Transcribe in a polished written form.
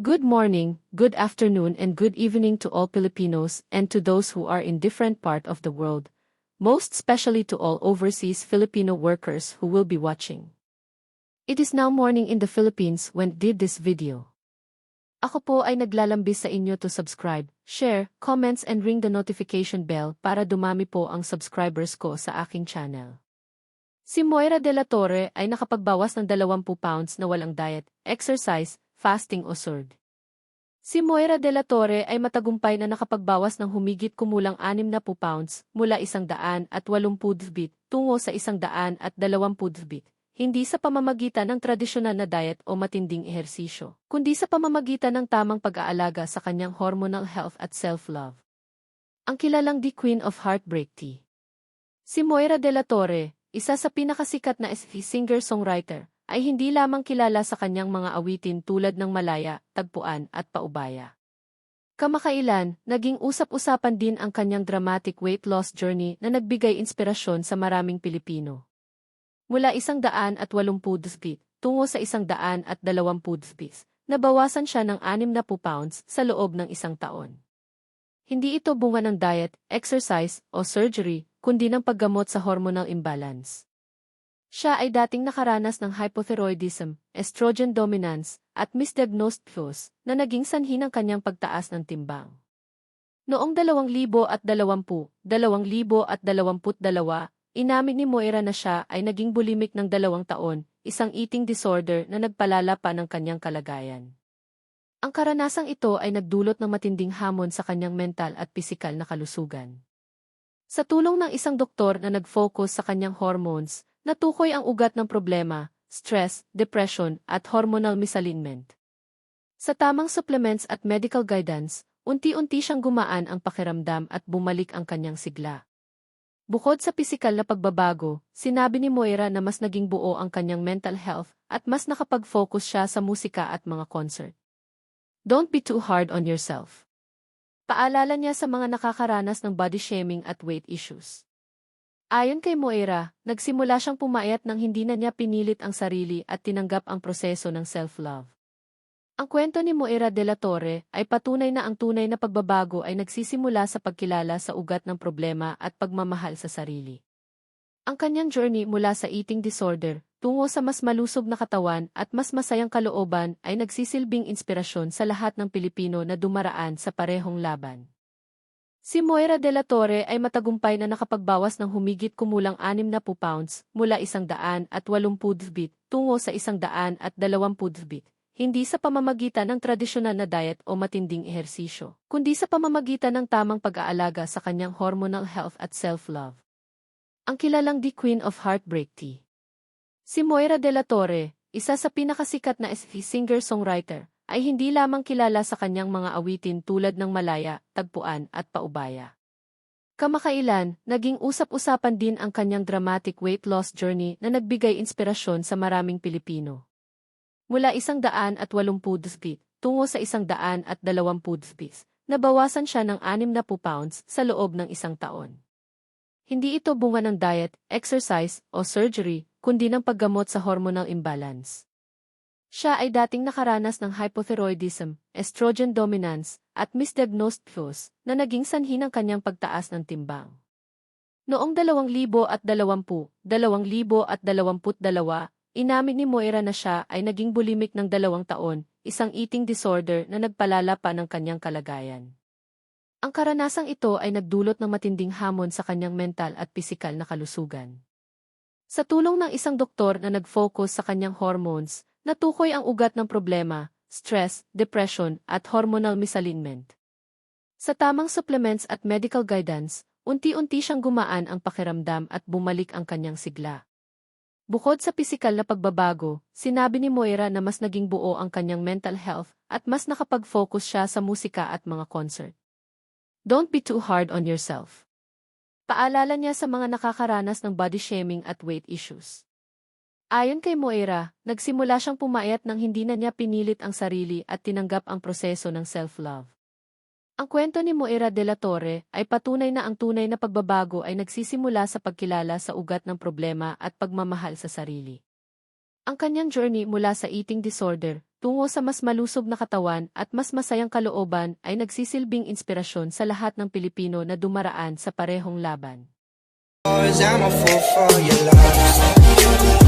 Good morning, good afternoon and good evening to all Filipinos and to those who are in different part of the world, most especially to all overseas Filipino workers who will be watching. It is now morning in the Philippines when did this video. Ako po ay naglalambis sa inyo to subscribe, share, comments and ring the notification bell para dumami po ang subscribers ko sa aking channel. Si Moira de la Torre ay nakapagbawas ng 20 pounds na walang diet, exercise, fasting o surd. Si Moira de la Torre ay matagumpay na nakapagbawas ng humigit kumulang 60 pounds mula 180 bit tungo sa 120 bit, hindi sa pamamagitan ng tradisyonal na diet o matinding ehersisyo, kundi sa pamamagitan ng tamang pag-aalaga sa kanyang hormonal health at self-love. Ang kilalang The Queen of Heartbreak Tea. Si Moira de la Torre, isa sa pinakasikat na singer-songwriter, ay hindi lamang kilala sa kanyang mga awitin tulad ng Malaya, Tagpuan at Paubaya. Kamakailan, naging usap-usapan din ang kanyang dramatic weight loss journey na nagbigay inspirasyon sa maraming Pilipino. Mula 180 bit tungo sa 120 bit, nabawasan siya ng 60 pounds sa loob ng isang taon. Hindi ito bunga ng diet, exercise o surgery, kundi ng paggamot sa hormonal imbalance. Siya ay dating nakaranas ng hypothyroidism, estrogen dominance, at misdiagnosed PCOS na naging sanhi ng kanyang pagtaas ng timbang. Noong 2022, inamin ni Moira na siya ay naging bulimic ng 2 taon, isang eating disorder na nagpalala pa ng kanyang kalagayan. Ang karanasang ito ay nagdulot ng matinding hamon sa kanyang mental at pisikal na kalusugan. Sa tulong ng isang doktor na nag-focus sa kanyang hormones, natukoy ang ugat ng problema, stress, depression, at hormonal misalignment. Sa tamang supplements at medical guidance, unti-unti siyang gumaan ang pakiramdam at bumalik ang kanyang sigla. Bukod sa pisikal na pagbabago, sinabi ni Moira na mas naging buo ang kanyang mental health at mas nakapag-focus siya sa musika at mga concert. Don't be too hard on yourself. Paalala niya sa mga nakakaranas ng body shaming at weight issues. Ayon kay Moira, nagsimula siyang pumayat nang hindi na niya pinilit ang sarili at tinanggap ang proseso ng self-love. Ang kwento ni Moira de la Torre ay patunay na ang tunay na pagbabago ay nagsisimula sa pagkilala sa ugat ng problema at pagmamahal sa sarili. Ang kanyang journey mula sa eating disorder tungo sa mas malusog na katawan at mas masayang kalooban ay nagsisilbing inspirasyon sa lahat ng Pilipino na dumaraan sa parehong laban. Si Moira de la Torre ay matagumpay na nakapagbawas ng humigit kumulang 60 pounds mula 180 bit tungo sa 120 bit, hindi sa pamamagitan ng tradisyonal na diet o matinding ehersisyo, kundi sa pamamagitan ng tamang pag-aalaga sa kanyang hormonal health at self-love. Ang kilalang The Queen of Heartbreak Tea. Si Moira de la Torre, isa sa pinakasikat na singer-songwriter, ay hindi lamang kilala sa kanyang mga awitin tulad ng Malaya, Tagpuan at Paubaya. Kamakailan, naging usap-usapan din ang kanyang dramatic weight loss journey na nagbigay inspirasyon sa maraming Pilipino. Mula 180 bit tungo sa 120 bit, nabawasan siya ng 60 pounds sa loob ng isang taon. Hindi ito bunga ng diet, exercise o surgery, kundi ng paggamot sa hormonal imbalance. Siya ay dating nakaranas ng hypothyroidism, estrogen dominance, at misdiagnosed PCOS na naging sanhi ng kanyang pagtaas ng timbang. Noong 2022, inamin ni Moira na siya ay naging bulimic ng 2 taon, isang eating disorder na nagpalala pa ng kanyang kalagayan. Ang karanasang ito ay nagdulot ng matinding hamon sa kanyang mental at pisikal na kalusugan. Sa tulong ng isang doktor na nag-focus sa kanyang hormones, natukoy ang ugat ng problema, stress, depression, at hormonal misalignment. Sa tamang supplements at medical guidance, unti-unti siyang gumaan ang pakiramdam at bumalik ang kanyang sigla. Bukod sa pisikal na pagbabago, sinabi ni Moira na mas naging buo ang kanyang mental health at mas nakapag-focus siya sa musika at mga concert. Don't be too hard on yourself. Paalala niya sa mga nakakaranas ng body shaming at weight issues. Ayon kay Moira, nagsimula siyang pumayat nang hindi na niya pinilit ang sarili at tinanggap ang proseso ng self-love. Ang kwento ni Moira de la Torre ay patunay na ang tunay na pagbabago ay nagsisimula sa pagkilala sa ugat ng problema at pagmamahal sa sarili. Ang kanyang journey mula sa eating disorder tungo sa mas malusog na katawan at mas masayang kalooban ay nagsisilbing inspirasyon sa lahat ng Pilipino na dumaraan sa parehong laban. I'm a fool for your love.